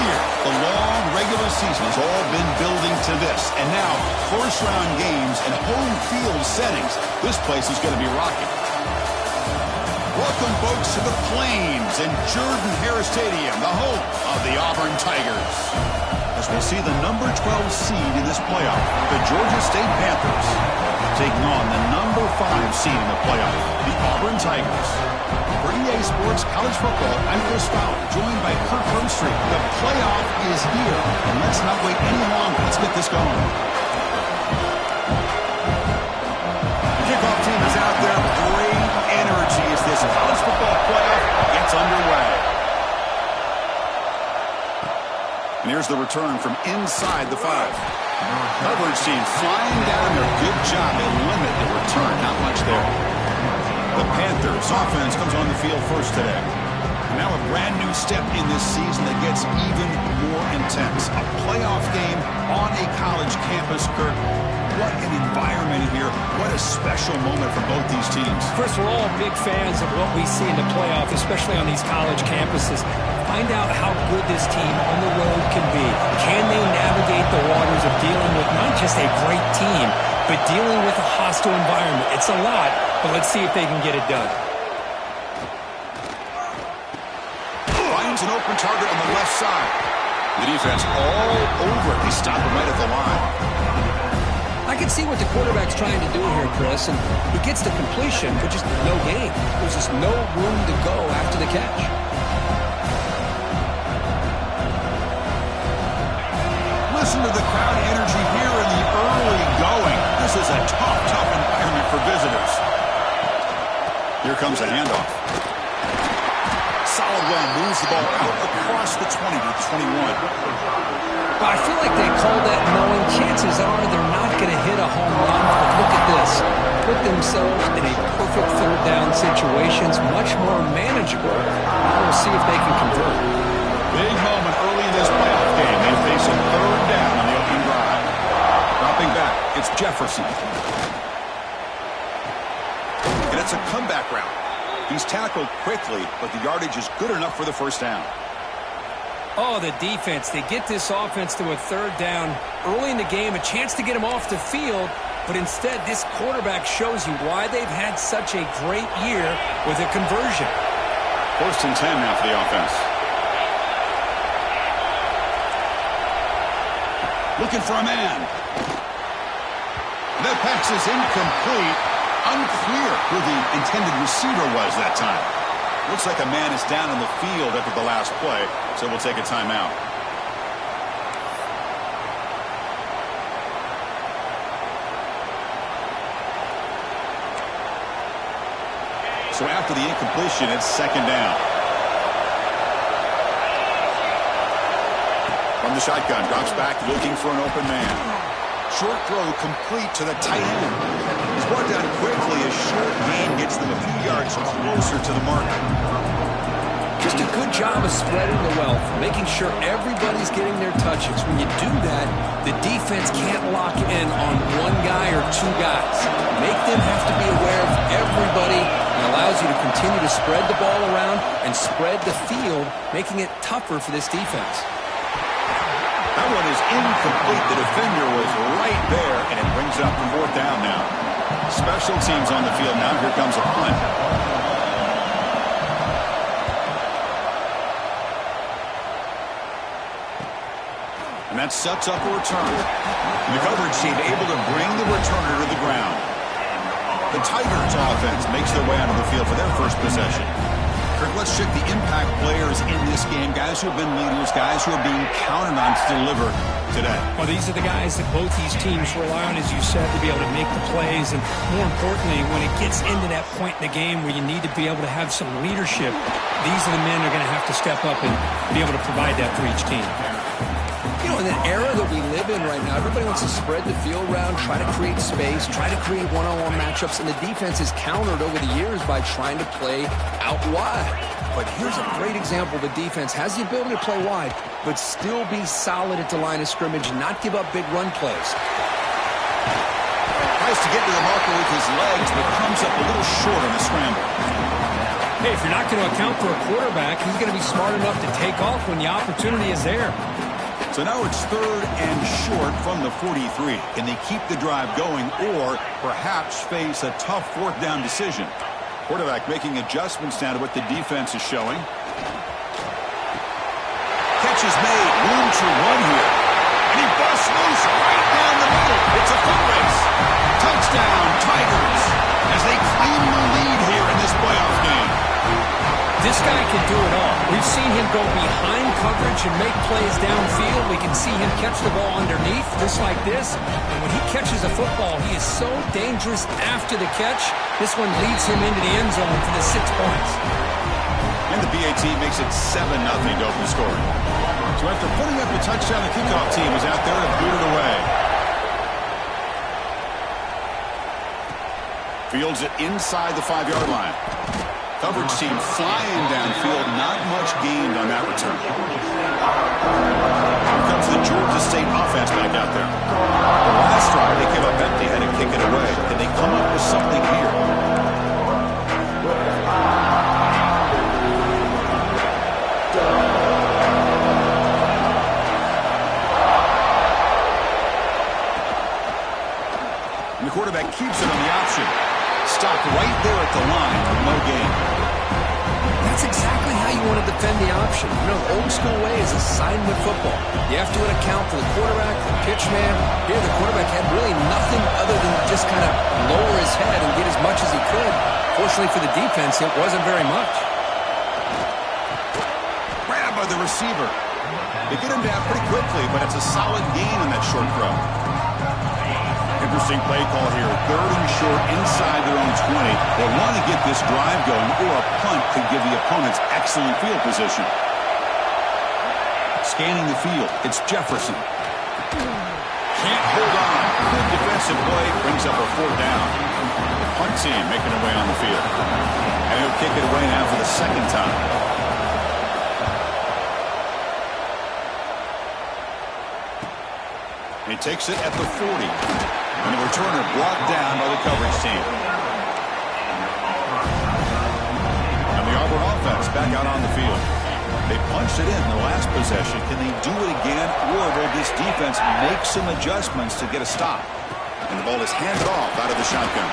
year. The long regular season has all been building to this. And now, first-round games and home field settings. This place is going to be rocking. Welcome, folks, to the Plains and Jordan-Hare Stadium, the home of the Auburn Tigers. As we'll see the number 12 seed in this playoff, the Georgia State Panthers, taking on the number 5 seed in the playoff, the Auburn Tigers. For EA Sports College Football, I'm Chris Fowler, joined by Kirk Herbstreit. The playoff is here, and let's not wait any longer. Let's get this going. The kickoff team is out there. Great energy as this college football playoff gets underway. And here's the return from inside the 5. Coverage team flying down there. Good job. They limit the return. Not much there. The Panthers offense comes on the field first today. Now a brand new step in this season that gets even more intense. A playoff game on a college campus, Kirk. What an environment here. What a special moment for both these teams. Chris, we're all big fans of what we see in the playoff, especially on these college campuses. Find out how good this team on the road can be. Can they navigate the waters of dealing with not just a great team, but dealing with a hostile environment? It's a lot, but let's see if they can get it done. Finds an open target on the left side. The defense all over it. They stop him right at the line. I can see what the quarterback's trying to do here, Chris, and he gets the completion, but just no gain. There's just no room to go after the catch. Listen to the crowd energy here in the early going. This is a tough environment for visitors. Here comes a handoff. Solid run, moves the ball out across the 20 to 21. I feel like they call that knowing chances are they're not going to hit a home run. But look at this. Put themselves in a perfect third down situation. It's much more manageable. Now we'll see if they can convert. Big moment early in this playoff game. They face a third down on the opening drive. Dropping back, it's Jefferson. And it's a comeback route. He's tackled quickly, but the yardage is good enough for the first down. Oh, the defense. They get this offense to a third down early in the game, a chance to get him off the field, but instead this quarterback shows you why they've had such a great year with a conversion. 1st and 10 now for the offense. Looking for a man. That pass is incomplete. Unclear who the intended receiver was that time. Looks like a man is down on the field after the last play, so we'll take a timeout. So after the incompletion, it's 2nd down. From the shotgun, drops back looking for an open man. Short throw complete to the tight end. He's brought down quickly. A short gain gets them a few yards closer to the mark. Just a good job of spreading the wealth, making sure everybody's getting their touches. When you do that, the defense can't lock in on one guy or two guys. Make them have to be aware of everybody. It allows you to continue to spread the ball around and spread the field, making it tougher for this defense. That one is incomplete. The defender was right there, and it brings up the 4th down now. Special teams on the field now. Here comes a punt. And that sets up a return. And the coverage team able to bring the returner to the ground. The Tigers offense makes their way onto the field for their first possession. Kirk, let's check the impact players in this game. Guys who have been leaders, guys who are being counted on to deliver today. Well, these are the guys that both these teams rely on, as you said, to be able to make the plays. And more importantly, when it gets into that point in the game where you need to be able to have some leadership, these are the men who are going to have to step up and be able to provide that for each team. You know, in the era that we live in right now, everybody wants to spread the field around, try to create space, try to create one-on-one matchups, and the defense is countered over the years by trying to play out wide. But here's a great example. The defense has the ability to play wide, but still be solid at the line of scrimmage, not give up big run plays. Tries to get to the marker with his legs, but comes up a little short on the scramble. Hey, if you're not going to account for a quarterback, he's going to be smart enough to take off when the opportunity is there. So now it's 3rd and short from the 43. Can they keep the drive going or perhaps face a tough 4th down decision? Quarterback making adjustments now to what the defense is showing. Catch is made. Room to run here. And he busts loose right down the middle. It's a foot race. Touchdown, Tigers, as they claim the lead here in this playoff game. This guy can do it all. We've seen him go behind coverage and make plays downfield. We can see him catch the ball underneath, just like this. And when he catches a football, he is so dangerous after the catch. This one leads him into the end zone for the 6 points. And the BAT makes it 7-0 to open scoring. So after putting up a touchdown, the kickoff team is out there to boot it away. Fields it inside the 5-yard line. Coverage team flying downfield. Not much gained on that return. Here comes the Georgia State offense back out there. The last drive, they came up empty, had to kick it away. Can they come up with something here? And the quarterback keeps it on the option. Stopped right there at the line with no gain. That's exactly how you want to defend the option. You know, the old school way is assignment football. You have to account for the quarterback, the pitch man. Here, the quarterback had really nothing other than just kind of lower his head and get as much as he could. Fortunately for the defense, it wasn't very much. Grabbed by the receiver. They get him down pretty quickly, but it's a solid gain on that short throw. Interesting play call here. 3rd and short inside their own 20. They want to get this drive going, or a punt could give the opponents excellent field position. Scanning the field, it's Jefferson. Can't hold on. Good defensive play, brings up a 4th down. The punt team making their way on the field. And he'll kick it away now for the 2nd time. He takes it at the 40. And the returner brought down by the coverage team. And the Auburn offense back out on the field. They punched it in the last possession. Can they do it again, or will this defense make some adjustments to get a stop? And the ball is handed off out of the shotgun.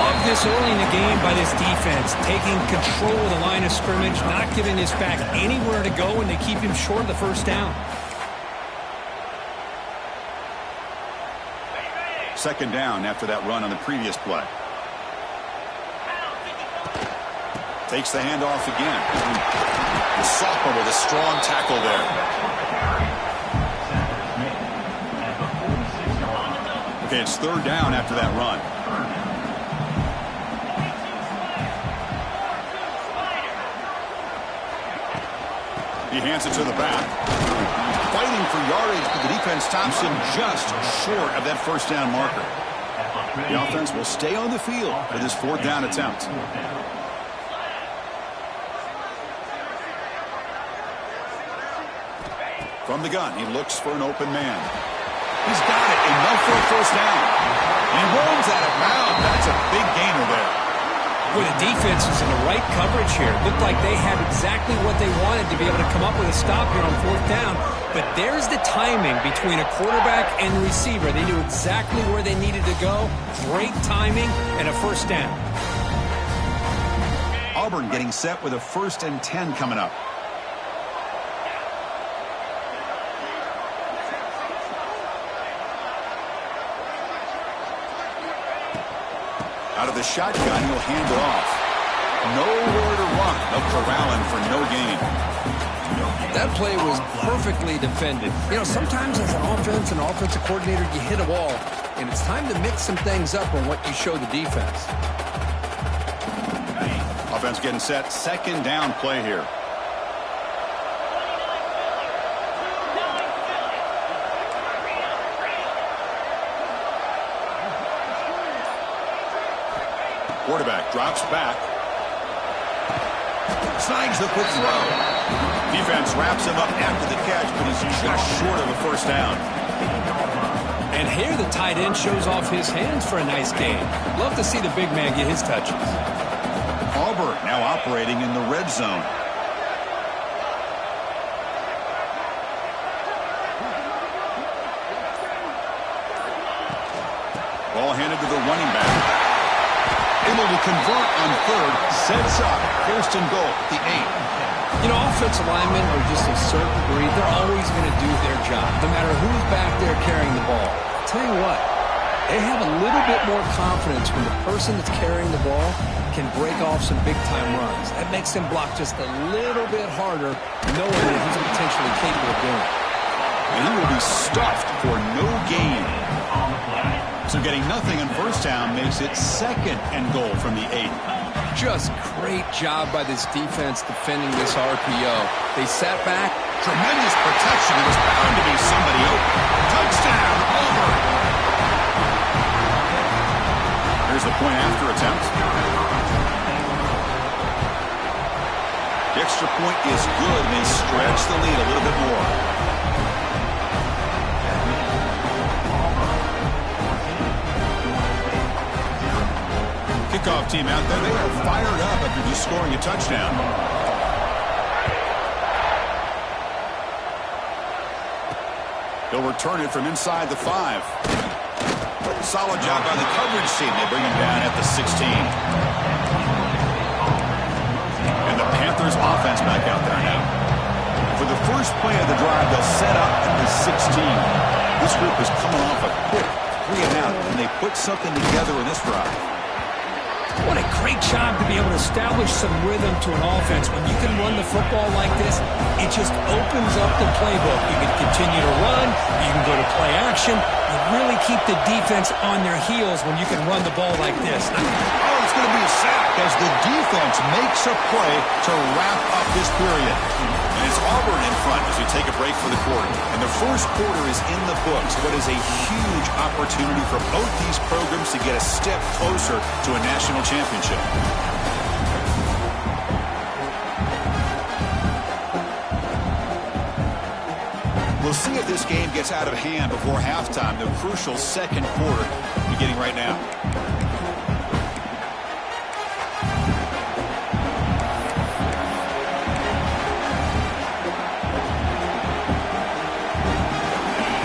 Love this early in the game by this defense, taking control of the line of scrimmage, not giving this back anywhere to go, and they keep him short of the 1st down. 2nd down after that run on the previous play. Takes the handoff again. The sophomore with a strong tackle there. Okay, it's 3rd down after that run. He hands it to the back. Fighting for yardage, but the defense stops him just short of that 1st down marker. The offense will stay on the field for this 4th down attempt. From the gun, he looks for an open man. He's got it, enough for a 1st down. And he rolls out of bounds. That's a big gainer there. Boy, the defense is in the right coverage here. Looked like they had exactly what they wanted to be able to come up with a stop here on 4th down. But there's the timing between a quarterback and the receiver. They knew exactly where they needed to go. Great timing and a 1st down. Auburn getting set with a 1st and 10 coming up. Out of the shotgun, he'll hand it off. Nowhere to run. They'll corral him for no gain. That play was perfectly defended. You know, sometimes as an offense and offensive coordinator, you hit a wall, and it's time to mix some things up on what you show the defense. Offense getting set. 2nd down play here. Quarterback drops back. Snags the quick throw. Defense wraps him up after the catch, but he's just short of a 1st down. And here the tight end shows off his hands for a nice gain. Love to see the big man get his touches. Auburn now now operating in the red zone. Ball handed to the running back. Able to convert on third. Sets up. First and goal. The 8. You know, offensive linemen are just a certain breed. They're always going to do their job, no matter who's back there carrying the ball. I'll tell you what, they have a little bit more confidence when the person that's carrying the ball can break off some big-time runs. That makes them block just a little bit harder, knowing that he's potentially capable of doing it. And he will be stuffed for no gain. So getting nothing on first down makes it second and goal from the 8. Just great job by this defense defending this RPO. They sat back. Tremendous protection. It was bound to be somebody open. Touchdown, Auburn. Here's the point after attempt. The extra point is good, and they stretch the lead a little bit more. Kickoff team out there. They are fired up after just scoring a touchdown. They'll return it from inside the 5. Solid job by the coverage team. They bring him down at the 16. And the Panthers offense back out there now. For the first play of the drive, they'll set up at the 16. This group is coming off a quick 3 and out, and they put something together in this drive. What a great job to be able to establish some rhythm to an offense. When you can run the football like this, it just opens up the playbook. You can continue to run. You can go to play action. You really keep the defense on their heels when you can run the ball like this. Oh, it's going to be a sack as the defense makes a play to wrap up this period. And it's Auburn in front as we take a break for the quarter. And the first quarter is in the books. What is a huge opportunity for both these programs to get a step closer to a national championship. We'll see if this game gets out of hand before halftime. The crucial second quarter beginning right now.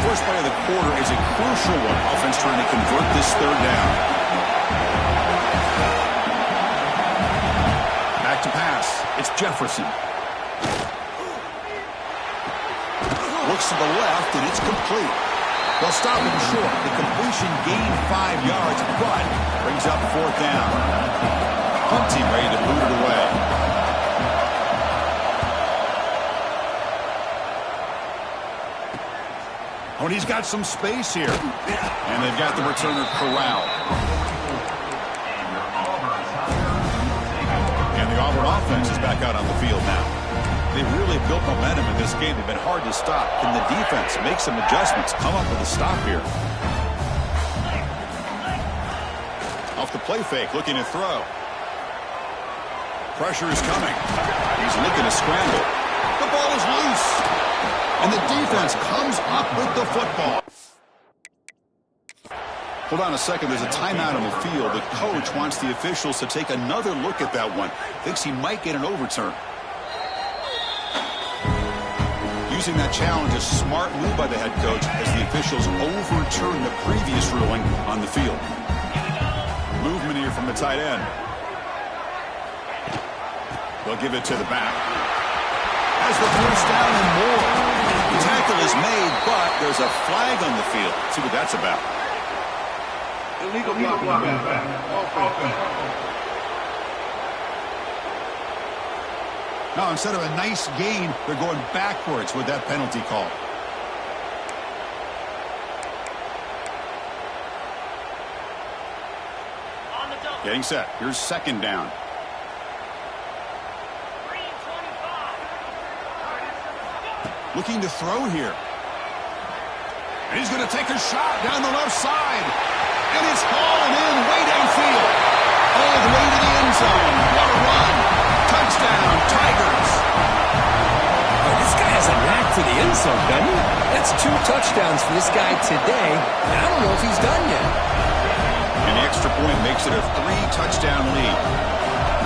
First play of the quarter is a crucial one. Offense trying to convert this third down. Back to pass. It's Jefferson. Looks to the left, and it's complete. They'll stop him short. The completion gained 5 yards, but brings up fourth down. Punt team ready to boot it away. Oh, and he's got some space here. And they've got the returner corralled. And the Auburn offense is back out on the field now. They've really built momentum in this game. They've been hard to stop. Can the defense make some adjustments, come up with a stop here? Off the play fake, looking to throw. Pressure is coming. He's looking to scramble. The ball is loose. And the defense comes up with the football. Hold on a second. There's a timeout on the field. The coach wants the officials to take another look at that one. Thinks he might get an overturn. Using that challenge, a smart move by the head coach as the officials overturn the previous ruling on the field. Movement here from the tight end. They'll give it to the back. Has the first down and more. The tackle is made, but there's a flag on the field. Let's see what that's about. Illegal block. Now, instead of a nice gain, they're going backwards with that penalty call. Getting set. Here's second down. Looking to throw here. And he's going to take a shot down the left side. And it's hauling in way downfield. All the way to the end zone. What a run. Touchdown, Tigers. Oh, this guy has a knack for the end zone, doesn't he? That's 2 touchdowns for this guy today. And I don't know if he's done yet. And the extra point makes it a 3-touchdown lead.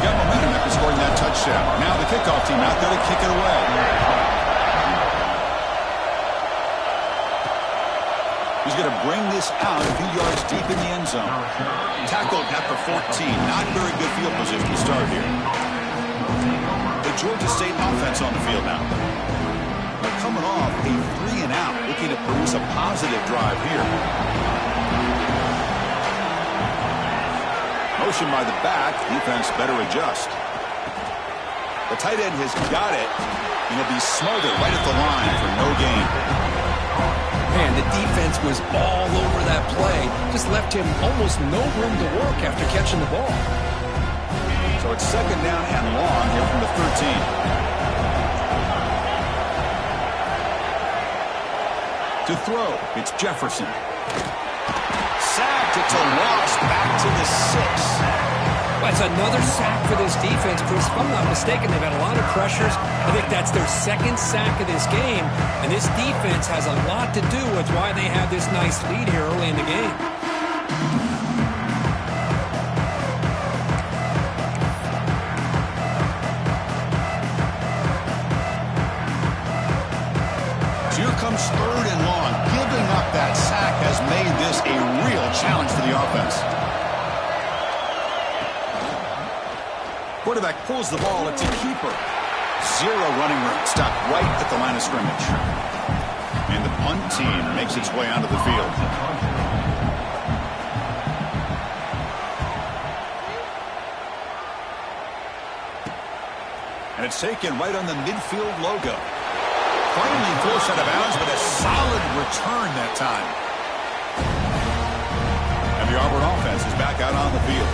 Got momentum after scoring that touchdown. Now the kickoff team out there to kick it away. He's going to bring this out a few yards deep in the end zone. Tackled at the 14. Not very good field position to start here. The Georgia State offense on the field now. They're coming off a 3-and-out, looking to produce a positive drive here. Motion by the back. Defense better adjust. The tight end has got it, and he'll be smothered right at the line for no gain. Man, the defense was all over that play. Just left him almost no room to work after catching the ball. So it's 2nd down and long here from the 13. To throw, it's Jefferson. Sacked, it's a loss, back to the 6. That's another sack for this defense, Chris. If I'm not mistaken, they've had a lot of pressures. I think that's their 2nd sack of this game, and this defense has a lot to do with why they have this nice lead here early in the game. Here comes 3rd and long. Giving up that sack has made this a real challenge for the offense. Quarterback pulls the ball. It's a keeper. 0 running room. Stopped right at the line of scrimmage. And the punt team makes its way onto the field. And it's taken right on the midfield logo. Finally forced out of bounds, but a solid return that time. And the Auburn offense is back out on the field.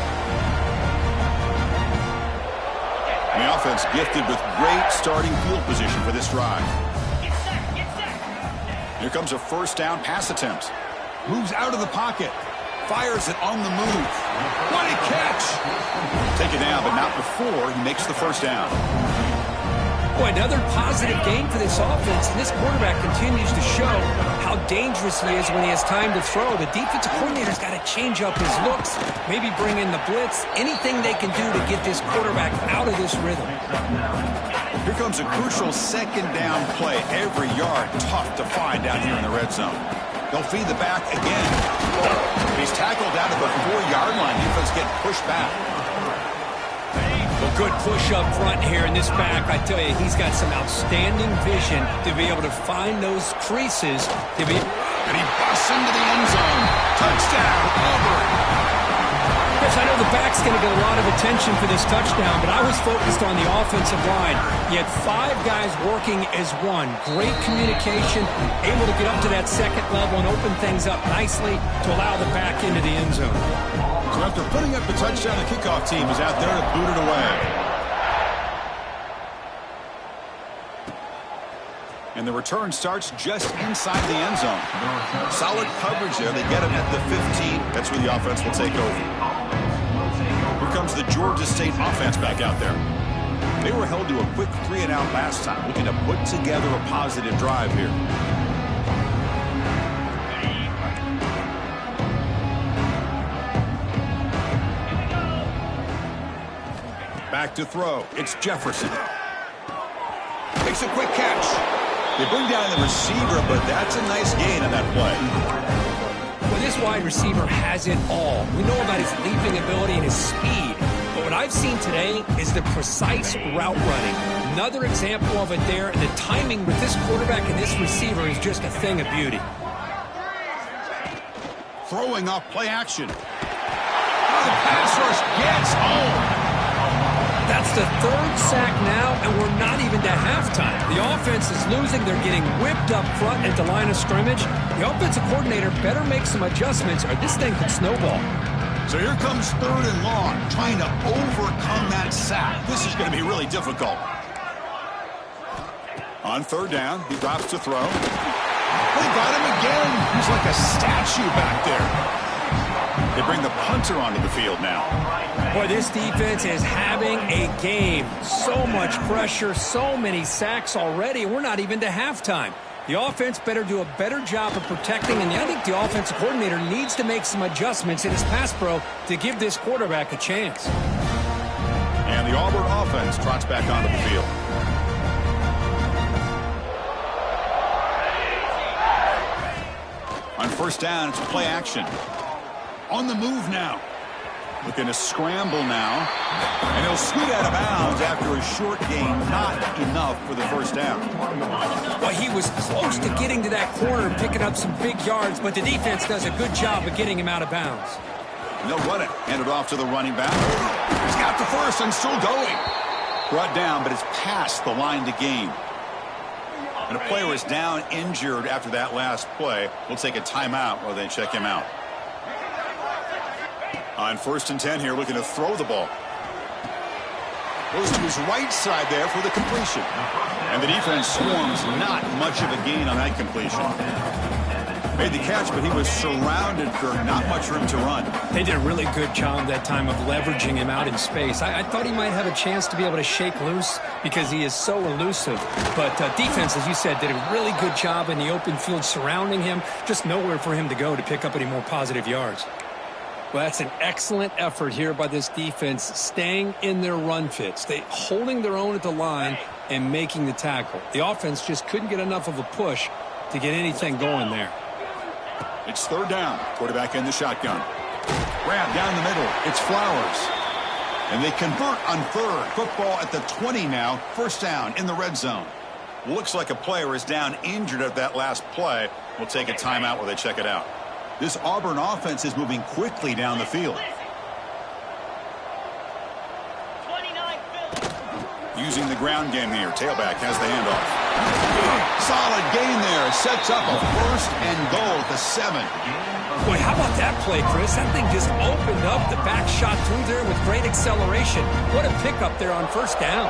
And the offense gifted with great starting field position for this drive. Here comes a 1st down pass attempt. Moves out of the pocket. Fires it on the move. What a catch! Take it down, but not before he makes the 1st down. Boy, another positive game for this offense, and this quarterback continues to show how dangerous he is when he has time to throw. The defensive coordinator's got to change up his looks, maybe bring in the blitz, anything they can do to get this quarterback out of this rhythm. Here comes a crucial 2nd down play. Every yard tough to find down here in the red zone. They'll feed the back again. He's tackled down at the 4-yard line. Defense getting pushed back. A good push up front here in this back. I tell you, he's got some outstanding vision to be able to find those creases. And he busts into the end zone. Touchdown, Auburn. Chris, I know the back's going to get a lot of attention for this touchdown, but I was focused on the offensive line. You had 5 guys working as one. Great communication, able to get up to that 2nd level and open things up nicely to allow the back into the end zone. So after putting up the touchdown, the kickoff team is out there to boot it away. And the return starts just inside the end zone. Solid coverage there. They get him at the 15. That's where the offense will take over. Here comes the Georgia State offense back out there. They were held to a quick 3-and-out last time, looking to put together a positive drive here. Back to throw. It's Jefferson. Makes a quick catch. They bring down the receiver, but that's a nice gain on that play. Well, this wide receiver has it all. We know about his leaping ability and his speed. But what I've seen today is the precise route running. Another example of it there. And the timing with this quarterback and this receiver is just a thing of beauty. Throwing off play action. The pass rush gets home. That's the 3rd sack now, and we're not even to halftime. The offense is losing. They're getting whipped up front at the line of scrimmage. The offensive coordinator better make some adjustments, or this thing could snowball. So here comes 3rd and long, trying to overcome that sack. This is going to be really difficult. On 3rd down, he drops to throw. They got him again. He's like a statue back there. They bring the punter onto the field now. Boy, this defense is having a game. So much pressure, so many sacks already. We're not even to halftime. The offense better do a better job of protecting, and I think the offensive coordinator needs to make some adjustments in his pass pro to give this quarterback a chance. And the Auburn offense trots back onto the field. On first down, it's play action. On the move now. Looking to scramble now. And he'll scoot out of bounds after a short gain. Not enough for the first down. Well, he was close to getting to that corner and picking up some big yards, but the defense does a good job of getting him out of bounds. And they'll run it. Hand it off to the running back. He's got the first and still going. Brought down, but it's past the line to gain. And a player is down injured after that last play. We'll take a timeout while they check him out. On 1st and 10 here, looking to throw the ball. Goes to his right side there for the completion. And the defense swarms, not much of a gain on that completion. Made the catch, but he was surrounded for not much room to run. They did a really good job that time of leveraging him out in space. I thought he might have a chance to be able to shake loose because he is so elusive. But defense, as you said, did a really good job in the open field surrounding him. Just nowhere for him to go to pick up any more positive yards. Well, that's an excellent effort here by this defense, staying in their run fits. They holding their own at the line and making the tackle. The offense just couldn't get enough of a push to get anything going there. It's 3rd down. Quarterback in the shotgun. Grab down the middle. It's Flowers. And they convert on 3rd. Football at the 20 now. 1st down in the red zone. Looks like a player is down injured at that last play. We'll take a timeout while they check it out. This Auburn offense is moving quickly down the field. Using the ground game here. Tailback has the handoff. Solid gain there. Sets up a 1st and goal at the 7. Boy, how about that play, Chris? That thing just opened up. The back shot through there with great acceleration. What a pickup there on 1st down.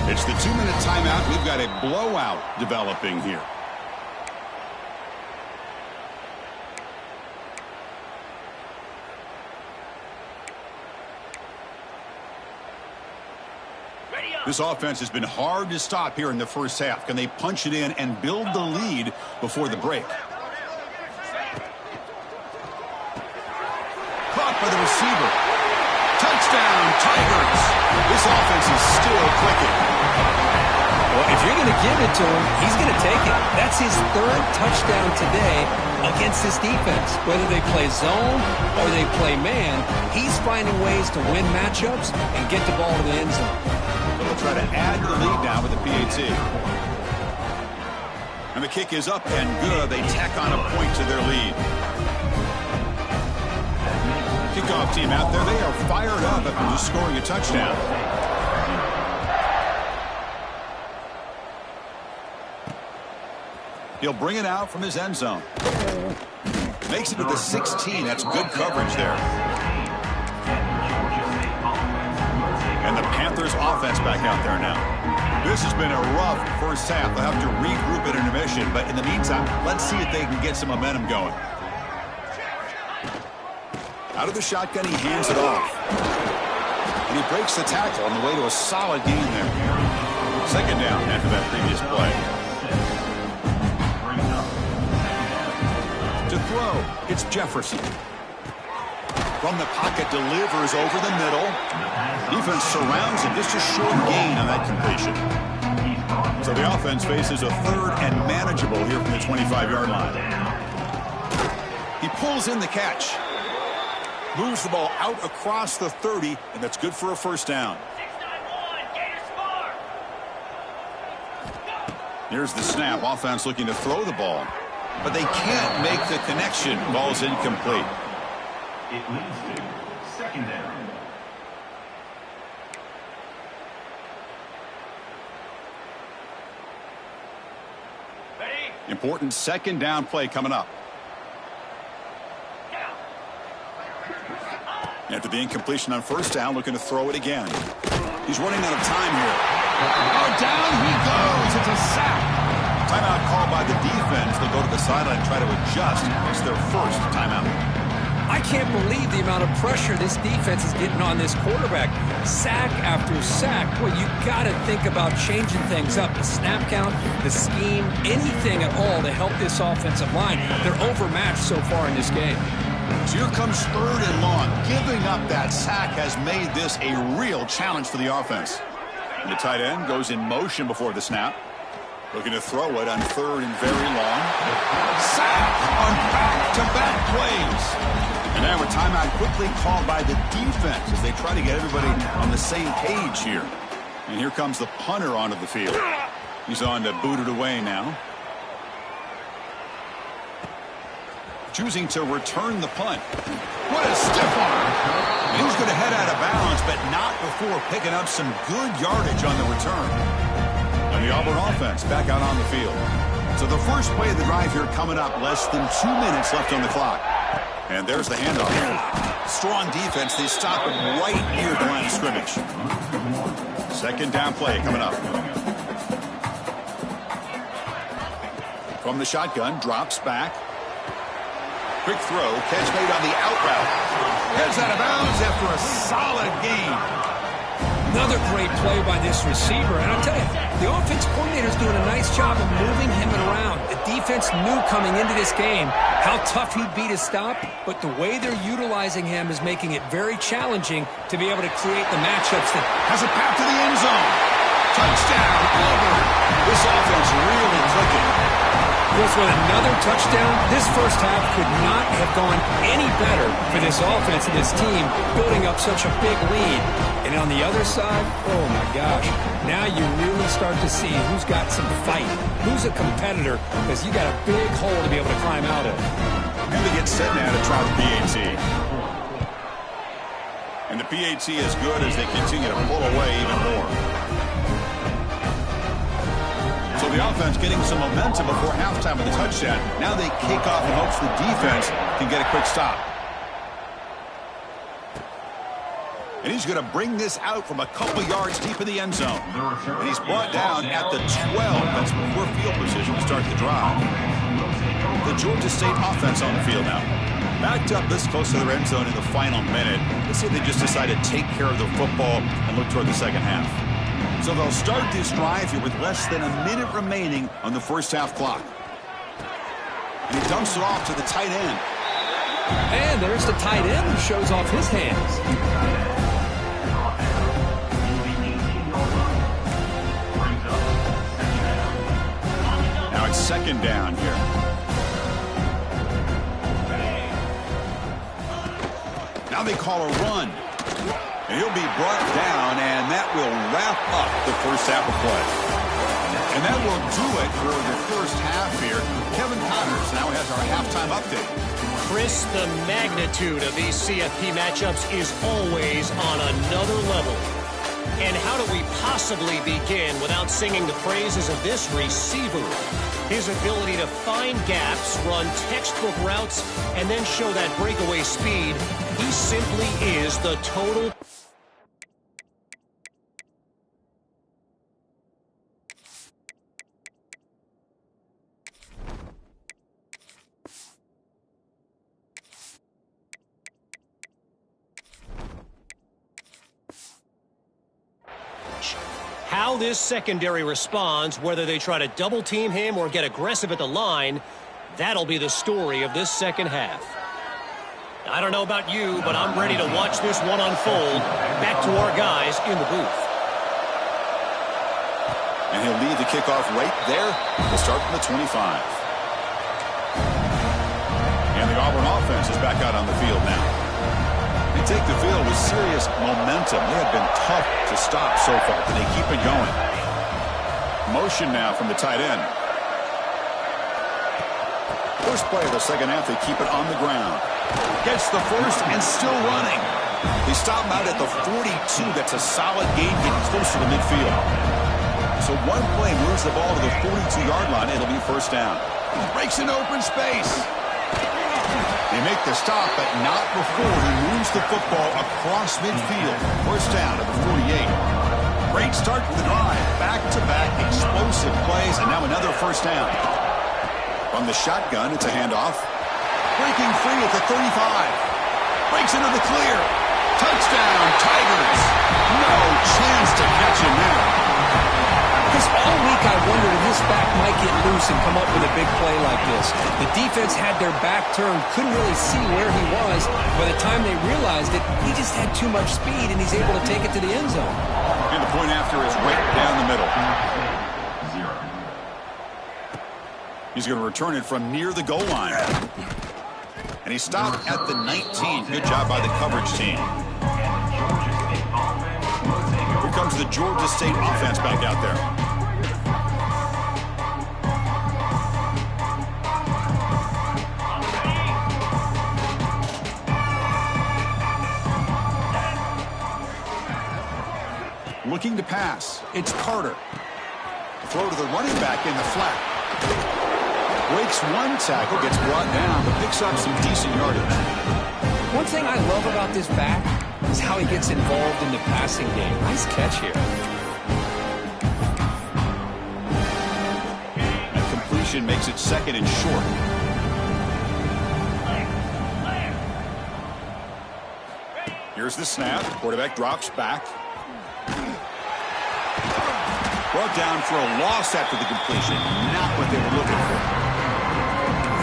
It's the 2-minute timeout. We've got a blowout developing here. This offense has been hard to stop here in the first half. Can they punch it in and build the lead before the break? Caught by the receiver. Touchdown, Tigers. This offense is still clicking. Well, if you're going to give it to him, he's going to take it. That's his 3rd touchdown today against this defense. Whether they play zone or they play man, he's finding ways to win matchups and get the ball to the end zone. They'll try to add to the lead now with the PAT. And the kick is up and good. They tack on a point to their lead. Kickoff team out there. They are fired up after just scoring a touchdown. He'll bring it out from his end zone. Makes it to the 16. That's good coverage there. And the Panthers offense back out there now. This has been a rough first half. They'll have to regroup at intermission. But in the meantime, let's see if they can get some momentum going. Out of the shotgun, he hands it off. And he breaks the tackle on the way to a solid gain there. 2nd down after that previous play. To throw, it's Jefferson. From the pocket, delivers over the middle. Defense surrounds him. Just a short gain on that completion. So the offense faces a 3rd and manageable here from the 25-yard line. He pulls in the catch. Moves the ball out across the 30, and that's good for a 1st down. Here's the snap. Offense looking to throw the ball, but they can't make the connection. Ball's incomplete. It leads to 2nd down. Important 2nd down play coming up. After the incompletion on 1st down, looking to throw it again. He's running out of time here. Oh, down he goes. It's a sack. Timeout called by the defense. They'll go to the sideline and try to adjust. It's their 1st timeout. I I can't believe the amount of pressure this defense is getting on this quarterback. Sack after sack. Boy, you got to think about changing things up. The snap count, the scheme, anything at all to help this offensive line. They're overmatched so far in this game. So here comes 3rd and long. Giving up that sack has made this a real challenge for the offense. And the tight end goes in motion before the snap. Looking to throw it on 3rd and very long. Sack on back-to-back plays. And now a timeout quickly called by the defense as they try to get everybody on the same page here. And here comes the punter onto the field. He's on to boot it away now. Choosing to return the punt. What a stiff arm. And he's going to head out of bounds, but not before picking up some good yardage on the return. And the Auburn offense back out on the field. So the first play of the drive here coming up, less than 2 minutes left on the clock. And there's the handoff. Strong defense. They stop it right near the line of scrimmage. 2nd down play coming up. From the shotgun, drops back. Quick throw, catch made on the out route. Heads out of bounds after a solid gain. Another great play by this receiver. And I'll tell you, the offense coordinator is doing a nice job of moving him around. The defense knew coming into this game how tough he'd be to stop, but the way they're utilizing him is making it very challenging to be able to create the matchups that has a path to the end zone. Touchdown, Auburn. This offense really clicking. With another touchdown, this first half could not have gone any better for this offense and this team, building up such a big lead. And on the other side, oh my gosh, now you really start to see who's got some fight, who's a competitor, because you got a big hole to be able to climb out of. And they get set now to try the PAT. And the PAT is good as they continue to pull away even more. So the offense getting some momentum before halftime with the touchdown. Now they kick off in hopes the defense can get a quick stop. And he's going to bring this out from a couple yards deep in the end zone. And he's brought down at the 12. That's poor field position to start the drive. The Georgia State offense on the field now. Backed up this close to their end zone in the final minute. Let's say they just decide to take care of the football and look toward the second half. So they'll start this drive here with less than a minute remaining on the first half clock. And he dumps it off to the tight end. And there's the tight end who shows off his hands. Now it's 2nd down here. Now they call a run. And he'll be brought down, and that will wrap up the first half of play. And that will do it for the first half here. Kevin Connors now has our halftime update. Chris, the magnitude of these CFP matchups is always on another level. And how do we possibly begin without singing the praises of this receiver? His ability to find gaps, run textbook routes, and then show that breakaway speed. He simply is the total... How this secondary responds, whether they try to double-team him or get aggressive at the line, that'll be the story of this second half. I don't know about you, but I'm ready to watch this one unfold. Back to our guys in the booth. And he'll lead the kickoff right there. We'll start from the 25. And the Auburn offense is back out on the field now. They take the field with serious momentum. They have been tough to stop so far, but they keep it going. Motion now from the tight end. First play of the second half, they keep it on the ground. Gets the first and still running. They stop him out at the 42. That's a solid gain, getting closer to midfield. So one play moves the ball to the 42-yard line. It'll be first down. He breaks into open space. They make the stop, but not before he moves the football across midfield. First down at the 48. Great start to the drive. Back-to-back explosive plays, and now another first down. From the shotgun, it's a handoff. Breaking free at the 35. Breaks into the clear. Touchdown, Tigers. No chance to catch him there. Because all week I wondered if this back might get loose and come up with a big play like this. The defense had their back turned, couldn't really see where he was. By the time they realized it, he just had too much speed, and he's able to take it to the end zone. And the point after is right down the middle. He's going to return it from near the goal line. And he stopped at the 19. Good job by the coverage team. Here comes the Georgia State offense back out there. Looking to pass. It's Carter. Throw to the running back in the flat. Breaks one tackle, gets brought down, but picks up some decent yardage. One thing I love about this back is how he gets involved in the passing game. Nice catch here. That completion makes it 2nd and short. Here's the snap. Quarterback drops back. Brought down for a loss after the completion. Not what they were looking for.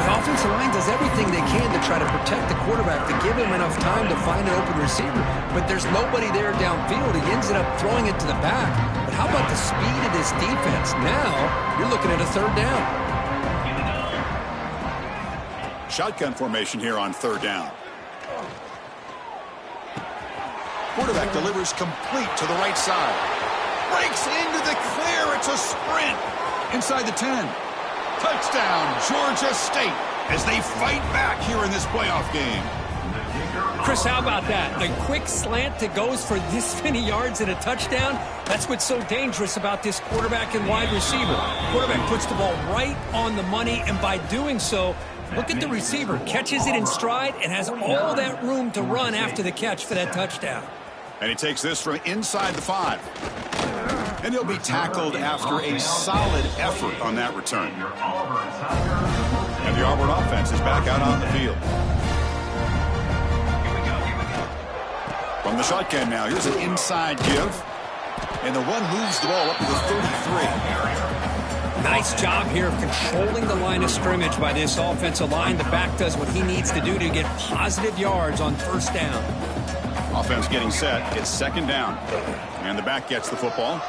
The offensive line does everything they can to try to protect the quarterback, to give him enough time to find an open receiver. But there's nobody there downfield. He ends up throwing it to the back. But how about the speed of this defense? Now you're looking at a 3rd down. Shotgun formation here on 3rd down. Quarterback delivers complete to the right side. Breaks into the clear. It's a sprint. Inside the 10. Touchdown, Georgia State, as they fight back here in this playoff game. Chris, how about that? A quick slant that goes for this many yards and a touchdown. That's what's so dangerous about this quarterback and wide receiver. Quarterback puts the ball right on the money, and by doing so, look at the receiver. Catches it in stride and has all that room to run after the catch for that touchdown. And he takes this from inside the 5. And he'll be tackled after a solid effort on that return. And the Auburn offense is back out on the field. From the shotgun now, here's an inside give. And the one moves the ball up to the 33. Nice job here of controlling the line of scrimmage by this offensive line. The back does what he needs to do to get positive yards on 1st down. Offense getting set. It's 2nd down. And the back gets the football.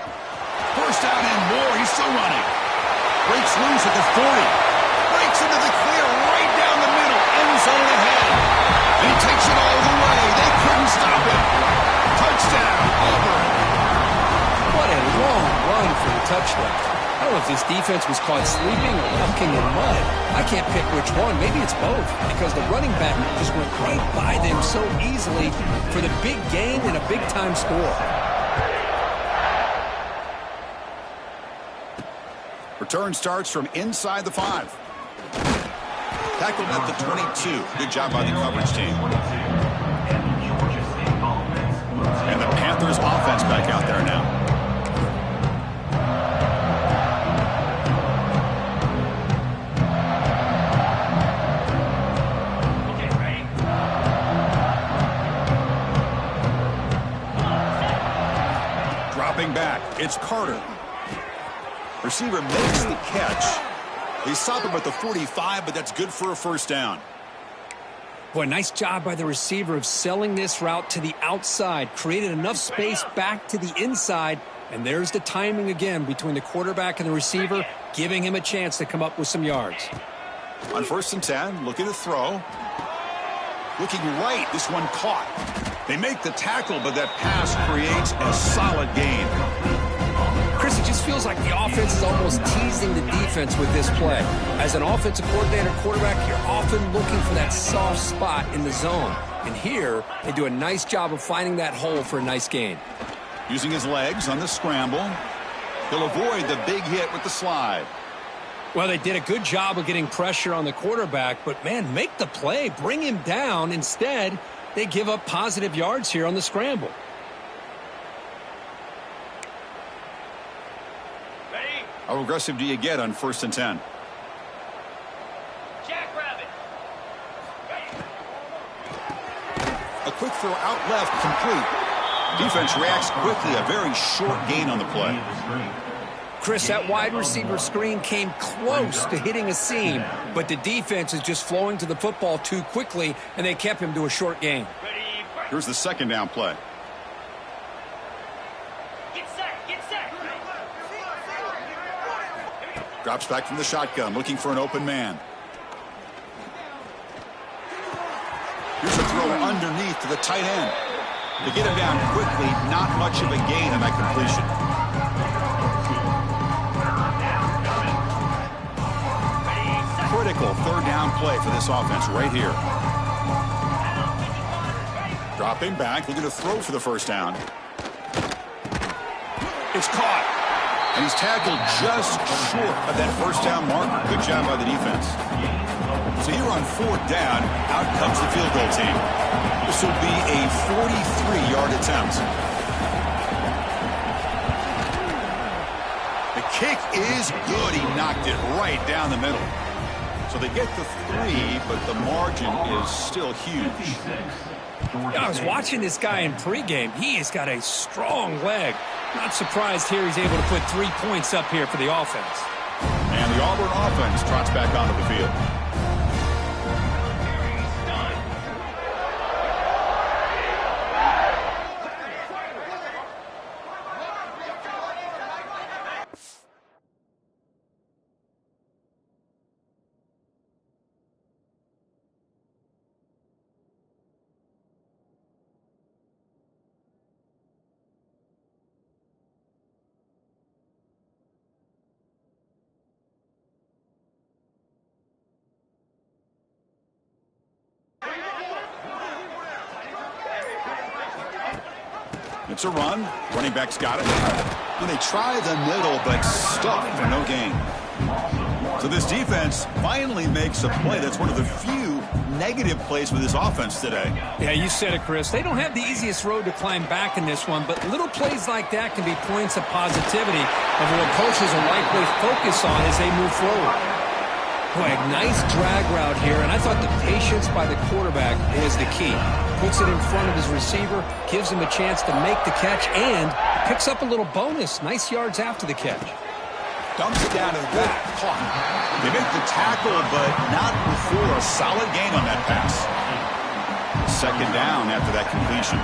1st down and more. He's still running. Breaks loose at the 40. Breaks into the clear right down the middle. End zone ahead. And he takes it all the way. They couldn't stop him. Touchdown, Auburn. What a long run for the touchdown. I don't know if this defense was caught sleeping or walking in mud. I can't pick which one. Maybe it's both, because the running back just went right by them so easily for the big gain and a big-time score. Return starts from inside the 5. Tackled at the 22. Good job by the coverage team. And the Panthers offense back out there now. Dropping back, it's Carter. Receiver makes the catch. They stop him at the 45, but that's good for a 1st down. Boy, nice job by the receiver of selling this route to the outside. Created enough space back to the inside. And there's the timing again between the quarterback and the receiver, giving him a chance to come up with some yards. On 1st and 10, looking to throw. Looking right, this one caught. They make the tackle, but that pass creates a solid gain. Chris, it just feels like the offense is almost teasing the defense with this play. As an offensive coordinator, quarterback, you're often looking for that soft spot in the zone. And here, they do a nice job of finding that hole for a nice gain. Using his legs on the scramble. He'll avoid the big hit with the slide. Well, they did a good job of getting pressure on the quarterback, but, man, make the play, bring him down. Instead, they give up positive yards here on the scramble. How aggressive do you get on 1st and 10? quick throw out left, complete. Defense reacts quickly, a very short gain on the play. Chris, that wide receiver screen came close to hitting a seam, but the defense is just flowing to the football too quickly, and they kept him to a short gain. Here's the second down play. Drops back from the shotgun, looking for an open man. Here's a throw underneath to the tight end. To get him down quickly, not much of a gain on that completion. Critical third down play for this offense right here. Dropping back, looking to throw for the first down. It's caught. And he's tackled just short of that first down marker. Good job by the defense. So here on fourth down, out comes the field goal team. This will be a 43-yard attempt. The kick is good. He knocked it right down the middle. So they get the 3, but the margin is still huge. I was watching this guy in pregame. He has got a strong leg. Not surprised here he's able to put 3 points up here for the offense. And the Auburn offense trots back onto the field. It's a run. Running back's got it. And they try the middle, but stuck for no gain. So this defense finally makes a play. That's one of the few negative plays for this offense today. Yeah, you said it, Chris. They don't have the easiest road to climb back in this one, but little plays like that can be points of positivity of what coaches will likely focus on as they move forward. Boy, a nice drag route here, and I thought the patience by the quarterback was the key. Puts it in front of his receiver, gives him a chance to make the catch, and picks up a little bonus. Nice yards after the catch. Dumps it down to the back. Caught. They make the tackle, but not before a solid gain on that pass. Second down after that completion.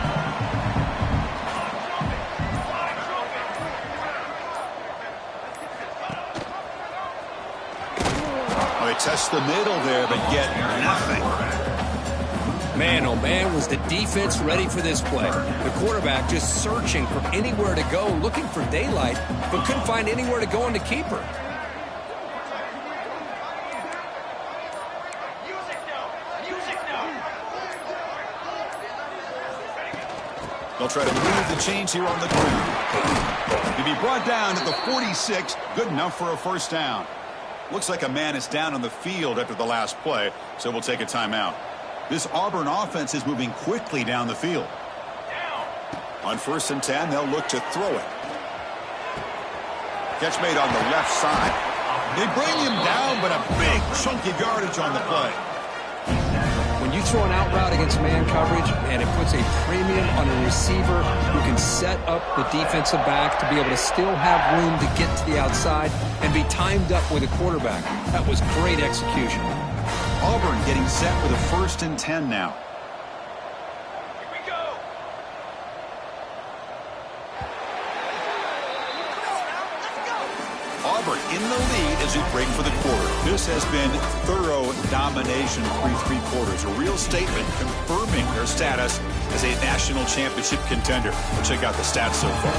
They test the middle there, but get nothing. Man, oh man, was the defense ready for this play. The quarterback just searching for anywhere to go, looking for daylight, but couldn't find anywhere to go on the keeper. They'll try to move the chains here on the ground. To be brought down at the 46, good enough for a first down. Looks like a man is down on the field after the last play, so we'll take a timeout. This Auburn offense is moving quickly down the field. On 1st and 10, they'll look to throw it. Catch made on the left side. They bring him down, but a big chunky yardage on the play. When you throw an out route against man coverage, and it puts a premium on a receiver who can set up the defensive back to be able to still have room to get to the outside and be timed up with a quarterback. That was great execution. Auburn getting set with a 1st and 10 now. Auburn in the lead as we break for the quarter. This has been thorough domination through 3 quarters. A real statement confirming their status as a national championship contender. We'll check out the stats so far.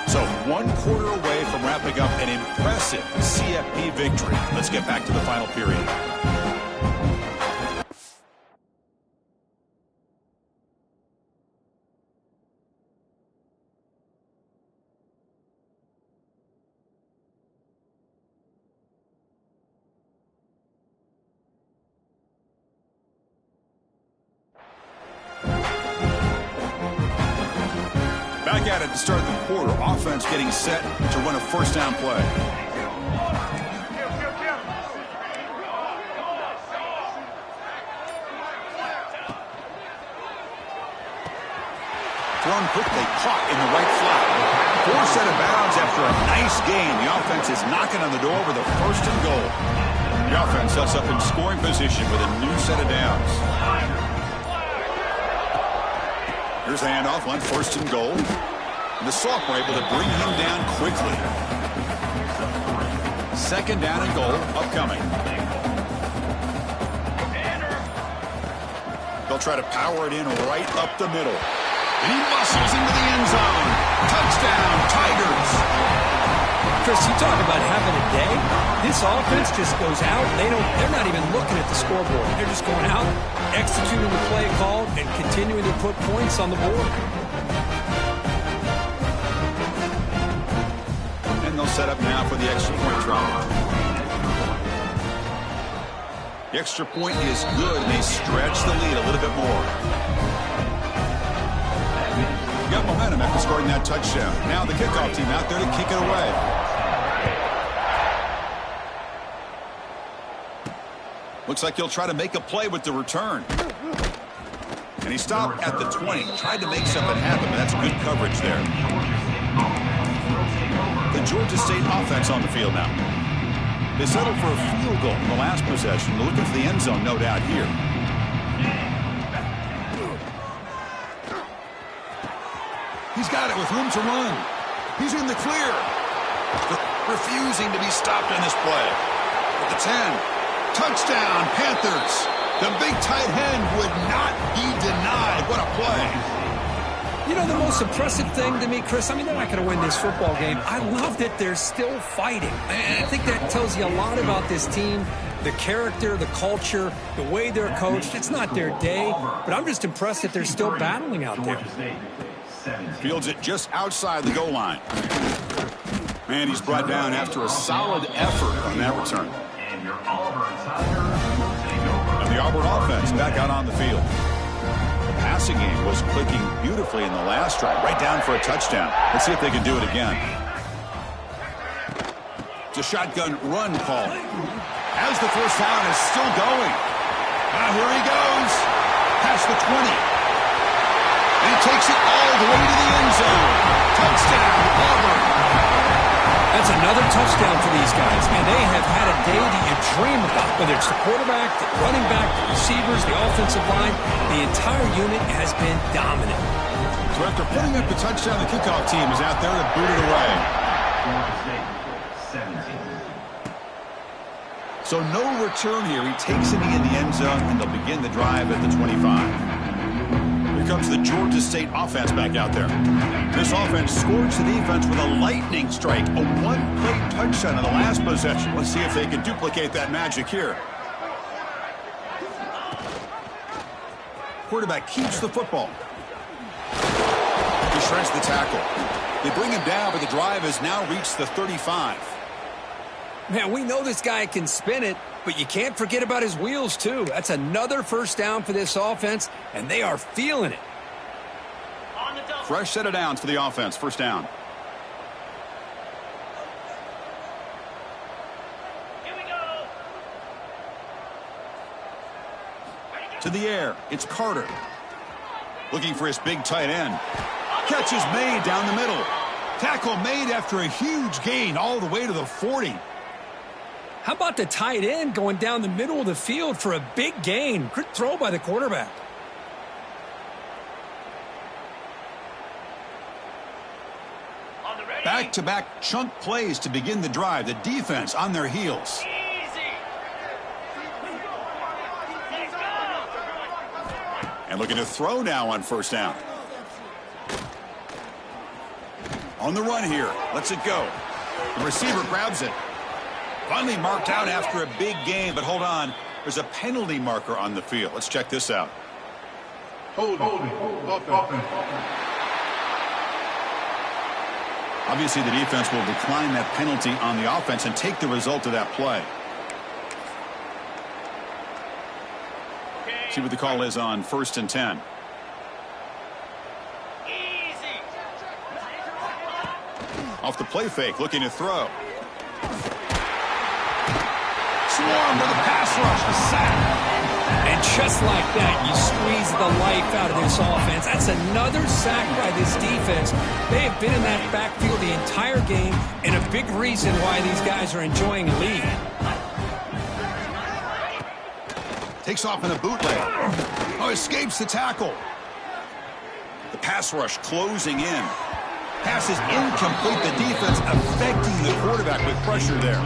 So 1 quarter away from wrapping up an impressive CFP victory. Let's get back to the final period. Back at it to start the quarter. Offense getting set to run a 1st down play. thrown quickly, caught in the right flat. Forced out of bounds after a nice gain. The offense is knocking on the door with a 1st and goal. The offense sets up in scoring position with a new set of downs. Here's the handoff on 1st and goal. And the sophomore able to bring him down quickly. 2nd down and goal upcoming. They'll try to power it in right up the middle. And he muscles into the end zone. Touchdown, Tigers. Chris, you talk about having a day. This offense just goes out. They're not even looking at the scoreboard. They're just going out, executing the play called, and continuing to put points on the board. And they'll set up now for the extra point try. The extra point is good, and they stretch the lead a little bit more. Got momentum after scoring that touchdown. Now the kickoff team out there to kick it away. Looks like he'll try to make a play with the return. And he stopped at the 20. Tried to make something happen, but that's good coverage there. The Georgia State offense on the field now. They settled for a field goal in the last possession. They're looking for the end zone, no doubt, here. He's got it with room to run. He's in the clear. Refusing to be stopped on this play. At the 10. Touchdown, Panthers. The big tight end would not be denied. What a play. You know, the most impressive thing to me, Chris, I mean, they're not going to win this football game. I love that they're still fighting. I think that tells you a lot about this team, the character, the culture, the way they're coached. It's not their day, but I'm just impressed that they're still battling out there. Fields it just outside the goal line. And he's brought down after a solid effort on that return. And the Auburn offense back out on the field. The passing game was clicking beautifully in the last drive, right down for a touchdown. Let's see if they can do it again. It's a shotgun run call. As the first down is still going. Now here he goes. Past the 20. And he takes it all the way to the end zone. Touchdown, Auburn. That's another touchdown for these guys, and they have had a day that you dream about, whether it's the quarterback, the running back, the receivers, the offensive line. The entire unit has been dominant. So after putting up the touchdown, the kickoff team is out there to boot it away. So no return here. He takes it in the end zone, and they'll begin the drive at the 25. Comes the Georgia State offense back out there. This offense scorched the defense with a lightning strike, a one-play touchdown in the last possession. Let's see if they can duplicate that magic here. Quarterback keeps the football. He shreds the tackle. They bring him down, but the drive has now reached the 35. Man, we know this guy can spin it, but you can't forget about his wheels, too. That's another first down for this offense, and they are feeling it. Fresh set of downs for the offense. First down. Here we go. To the air. It's Carter. Looking for his big tight end. Catch is made down the middle. Tackle made after a huge gain all the way to the 40. How about the tight end going down the middle of the field for a big gain? Good throw by the quarterback. Back-to-back chunk plays to begin the drive. The defense on their heels. And looking to throw now on first down. On the run here. Lets it go. The receiver grabs it. Finally marked out after a big gain, but hold on. There's a penalty marker on the field. Let's check this out. Hold it. Obviously, the defense will decline that penalty on the offense and take the result of that play. See what the call is on 1st and 10. Easy. Off the play fake, looking to throw. Swarm with a pass rush, a sack. And And just like that, you squeeze the life out of this offense. That's another sack by this defense. They have been in that backfield the entire game, and a big reason why these guys are enjoying a lead. Takes off in a bootleg. Oh, escapes the tackle. The pass rush closing in. Pass is incomplete. The defense affecting the quarterback with pressure there.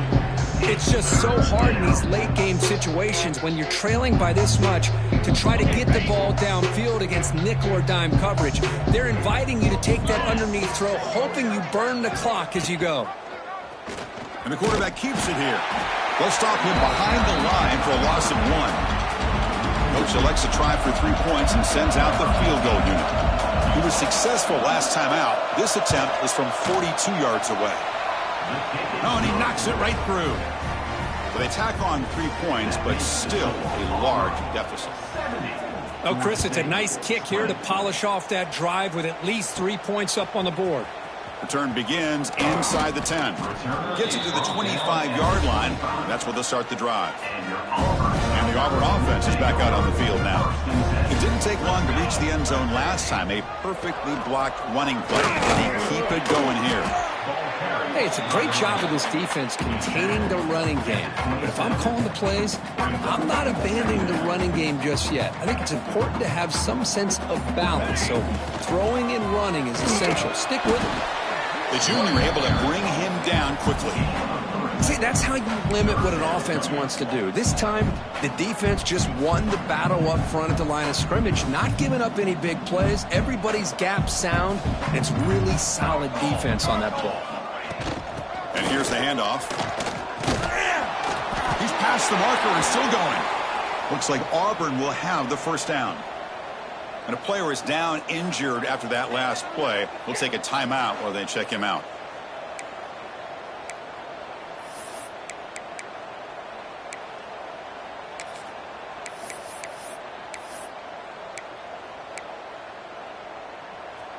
It's just so hard in these late-game situations when you're trailing by this much to try to get the ball downfield against nickel or dime coverage. They're inviting you to take that underneath throw, hoping you burn the clock as you go. And the quarterback keeps it here. They'll stop him behind the line for a loss of 1. Coach elects to try for 3 points and sends out the field goal unit. He was successful last time out. This attempt is from 42 yards away. Oh, and he knocks it right through. So they tack on 3 points, but still a large deficit. Oh, Chris, it's a nice kick here to polish off that drive with at least 3 points up on the board. Return begins inside the 10. Gets it to the 25-yard line. That's where they'll start the drive. And the Auburn offense is back out on the field now. It didn't take long to reach the end zone last time. A perfectly blocked running play. And they keep it going here. Hey, it's a great job of this defense containing the running game. But if I'm calling the plays, I'm not abandoning the running game just yet. I think it's important to have some sense of balance. So throwing and running is essential. Stick with it. The junior able to bring him down quickly. See, that's how you limit what an offense wants to do. This time, the defense just won the battle up front at the line of scrimmage, not giving up any big plays. Everybody's gap sound. It's really solid defense on that ball. And here's the handoff. He's past the marker and still going. Looks like Auburn will have the first down. And a player is down injured after that last play. We'll take a timeout while they check him out.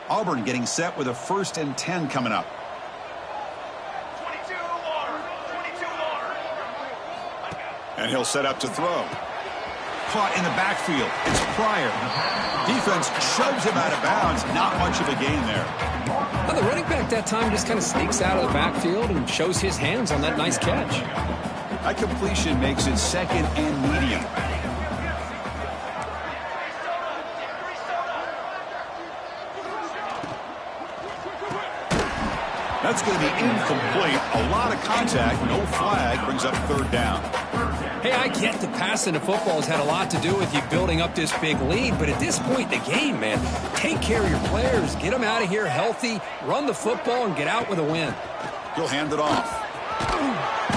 Auburn getting set with a 1st and 10 coming up. 22 water. 22 water. And he'll set up to throw. Caught in the backfield. It's Pryor. Defense shoves him out of bounds. Not much of a gain there. Well, the running back that time just kind of sneaks out of the backfield and shows his hands on that nice catch. That completion makes it 2nd and medium. That's going to be incomplete. A lot of contact. No flag. Brings up 3rd down. Hey, I get the passing of football has had a lot to do with you building up this big lead, but at this point in the game, man, take care of your players. Get them out of here healthy, run the football, and get out with a win. He'll hand it off.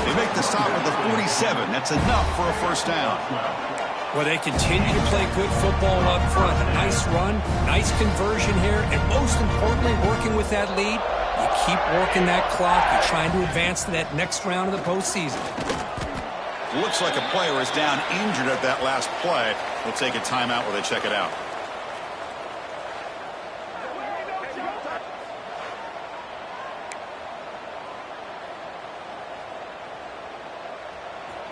They make the stop at the 47. That's enough for a 1st down. Well, they continue to play good football up front. A nice run, nice conversion here, and most importantly, working with that lead, you keep working that clock. You're trying to advance to that next round of the postseason. Looks like a player is down injured at that last play. We'll take a timeout while they check it out.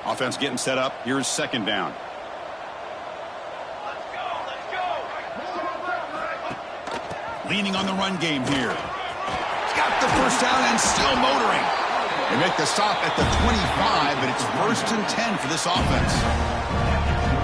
Offense getting set up. Here's 2nd down. Let's go. Let's go. Leaning on the run game here. He's got the 1st down and still motoring. They make the stop at the 25, but it's 1st and 10 for this offense.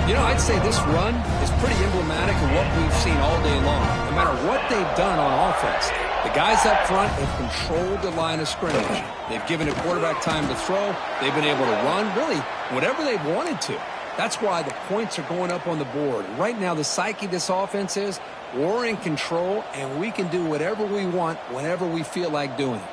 You know, I'd say this run is pretty emblematic of what we've seen all day long. No matter what they've done on offense, the guys up front have controlled the line of scrimmage. They've given a quarterback time to throw. They've been able to run, really, whatever they've wanted to. That's why the points are going up on the board. Right now, the psyche of this offense is we're in control, and we can do whatever we want whenever we feel like doing it.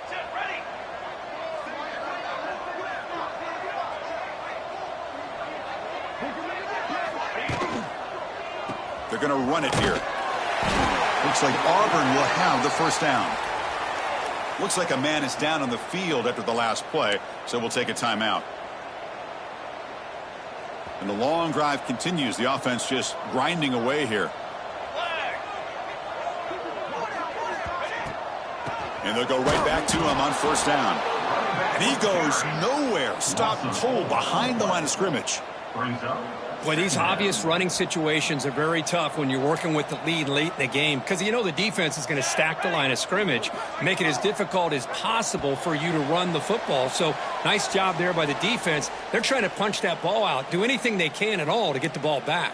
They're going to run it here. Looks like Auburn will have the 1st down. Looks like a man is down on the field after the last play, so we'll take a timeout. And the long drive continues. The offense just grinding away here. And they'll go right back to him on 1st down. And he goes nowhere. Stopped cold behind the line of scrimmage. Brings up Boy, these obvious running situations are very tough when you're working with the lead late in the game because you know the defense is going to stack the line of scrimmage, make it as difficult as possible for you to run the football. So nice job there by the defense. They're trying to punch that ball out, do anything they can at all to get the ball back.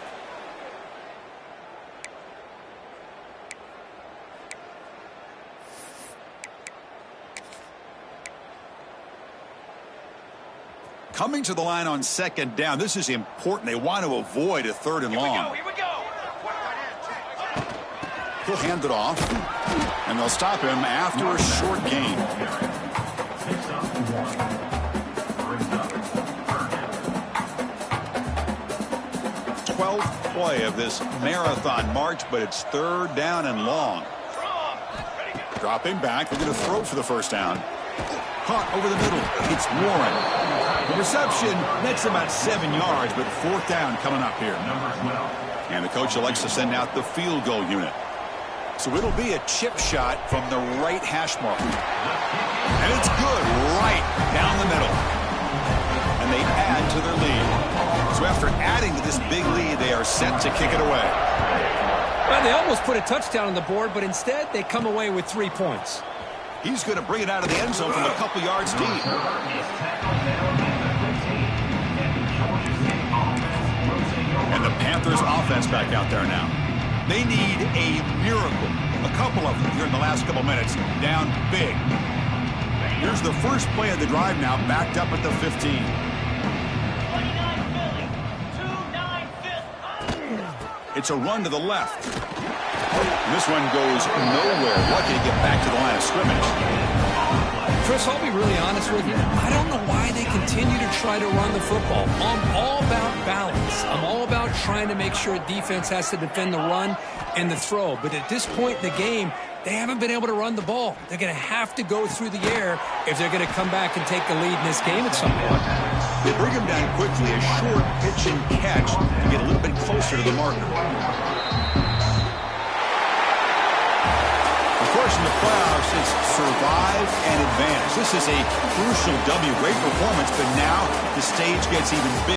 Coming to the line on second down, this is important. They want to avoid a 3rd and long. Here we go. He'll hand it off, and they'll stop him after a short gain. 12th play of this marathon march, but it's 3rd down and long. Dropping back, they're going to throw for the first down. Caught over the middle. It's Warren. The reception nets about 7 yards, but 4th down coming up here. And the coach elects to send out the field goal unit. So it'll be a chip shot from the right hash mark. And it's good right down the middle. And they add to their lead. So after adding to this big lead, they are set to kick it away. Well, they almost put a touchdown on the board, but instead they come away with 3 points. He's going to bring it out of the end zone from a couple yards deep. And the Panthers offense back out there now. They need a miracle. A couple of them here in the last couple minutes. Down big. Here's the first play of the drive now, backed up at the 15. 29 Philly. It's a run to the left. And this one goes nowhere. Lucky to get back to the line of scrimmage. Chris, I'll be really honest with you. I don't know why they continue to try to run the football. I'm all about balance. I'm all about trying to make sure defense has to defend the run and the throw. But at this point in the game, they haven't been able to run the ball. They're going to have to go through the air if they're going to come back and take the lead in this game at some point. They bring him down quickly, a short pitch and catch to get a little bit closer to the marker. Of course, in the playoffs, it's survive and advance. This is a crucial W. Great performance, but now the stage gets even bigger.